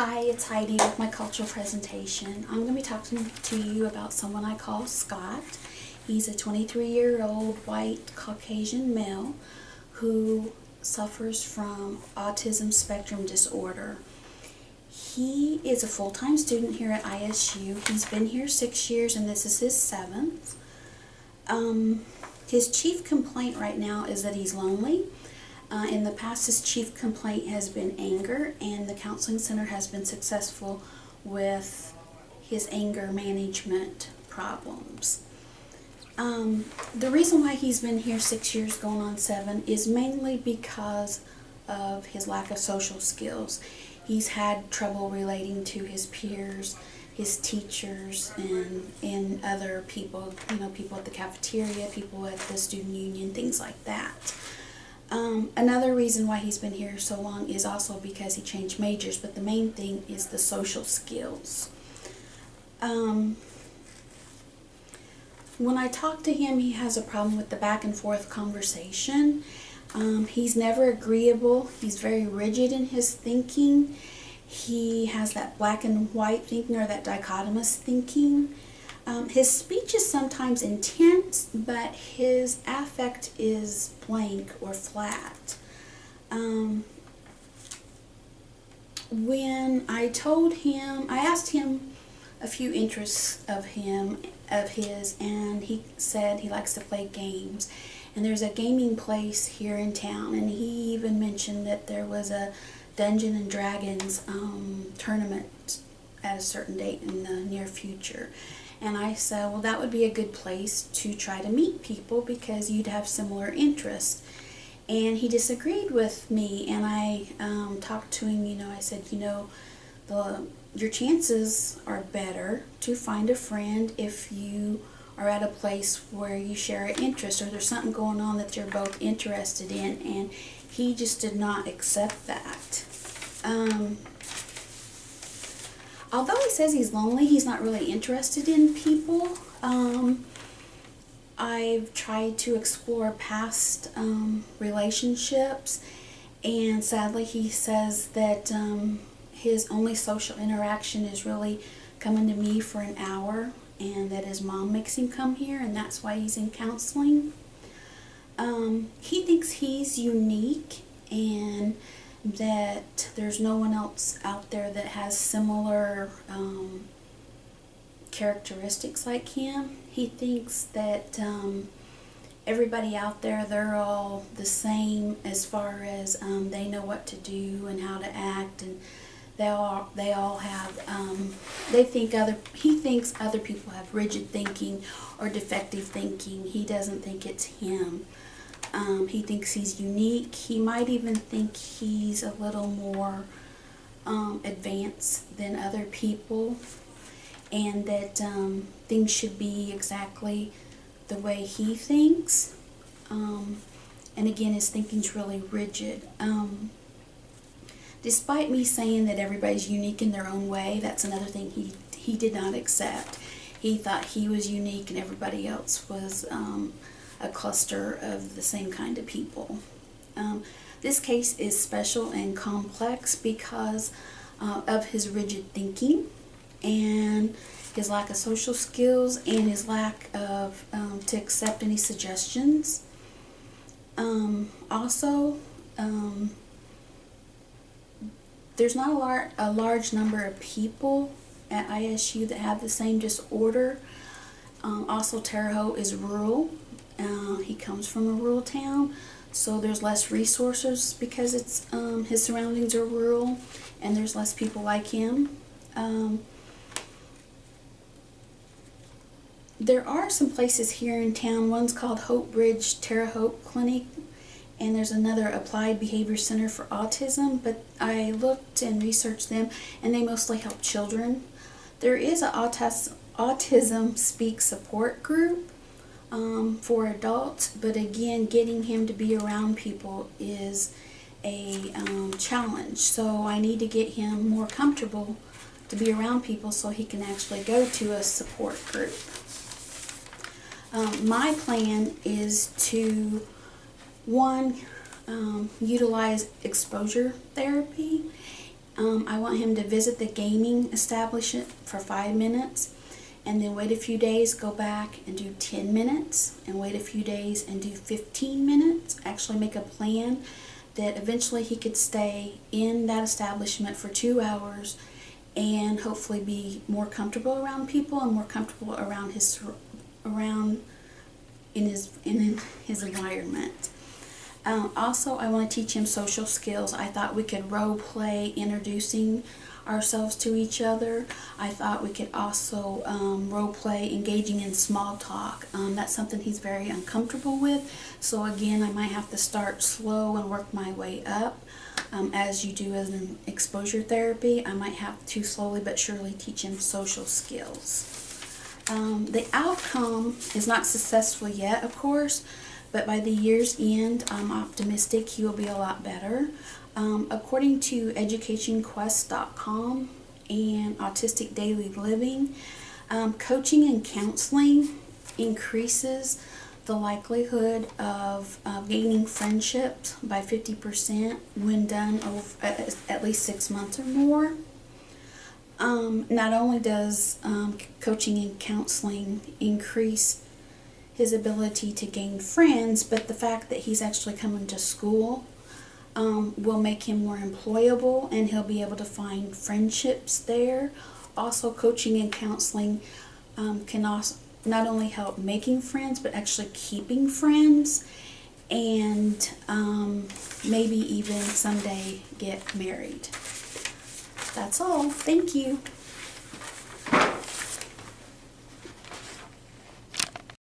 Hi, it's Heidi with my cultural presentation. I'm going to be talking to you about someone I call Scott. He's a 23-year-old white Caucasian male who suffers from autism spectrum disorder. He is a full-time student here at ISU. He's been here 6 years and this is his 7th. His chief complaint right now is that he's lonely. In the past, his chief complaint has been anger, and the counseling center has been successful with his anger management problems. The reason why he's been here 6 years going on 7 is mainly because of his lack of social skills. He's had trouble relating to his peers, his teachers, and other people, people at the cafeteria, people at the student union, things like that. Another reason why he's been here so long is also because he changed majors, but the main thing is the social skills. When I talk to him, he has a problem with the back and forth conversation. He's never agreeable. He's very rigid in his thinking. He has that black and white thinking, or that dichotomous thinking. His speech is sometimes intense, but his affect is blank or flat. When I asked him a few interests of his, and he said he likes to play games. And there's a gaming place here in town, and he even mentioned that there was a Dungeons and Dragons tournament at a certain date in the near future. And I said, well, that would be a good place to try to meet people because you'd have similar interests. And he disagreed with me, and I talked to him, I said, your chances are better to find a friend if you are at a place where you share an interest or there's something going on that you're both interested in. And he just did not accept that. Although he says he's lonely, he's not really interested in people. I've tried to explore past relationships, and sadly he says that his only social interaction is really coming to me for an hour, and that his mom makes him come here, and that's why he's in counseling. He thinks he's unique and that there's no one else out there that has similar characteristics like him. He thinks that everybody out there, they're all the same as far as they know what to do and how to act, and they all have he thinks other people have rigid thinking or defective thinking. He doesn't think it's him. He thinks he's unique. He might even think he's a little more advanced than other people, and that things should be exactly the way he thinks. And again, his thinking's really rigid. Despite me saying that everybody's unique in their own way, that's another thing he did not accept. He thought he was unique and everybody else was a cluster of the same kind of people. This case is special and complex because of his rigid thinking and his lack of social skills and his lack of to accept any suggestions. Also, there's not a large number of people at ISU that have the same disorder. Also, Terre Haute is rural. He comes from a rural town, so there's less resources because it's his surroundings are rural, and there's less people like him. There are some places here in town. One's called Hope Bridge Terre Haute Clinic, and there's another Applied Behavior Center for Autism, but I looked and researched them, and they mostly help children. There is an Autism Speak support group for adults, but again, getting him to be around people is a challenge. So I need to get him more comfortable to be around people so he can actually go to a support group. My plan is to, one, utilize exposure therapy I want him to visit the gaming establishment for 5 minutes, and then wait a few days, go back and do 10 minutes, and wait a few days and do 15 minutes. Actually make a plan that eventually he could stay in that establishment for 2 hours and hopefully be more comfortable around people and more comfortable around in his environment. Also, I want to teach him social skills. I thought we could role play introducing ourselves to each other. I thought we could also role play engaging in small talk. That's something he's very uncomfortable with. So again, I might have to start slow and work my way up. As you do as an exposure therapy, I might have to slowly but surely teach him social skills. The outcome is not successful yet, of course, but by the year's end, I'm optimistic he will be a lot better. According to educationquest.com and Autistic Daily Living, coaching and counseling increases the likelihood of gaining friendships by 50% when done over at least 6 months or more. Not only does coaching and counseling increase his ability to gain friends, but the fact that he's actually coming to school will make him more employable, and he'll be able to find friendships there. Also, coaching and counseling can also not only help making friends, but actually keeping friends, and maybe even someday get married. That's all. Thank you.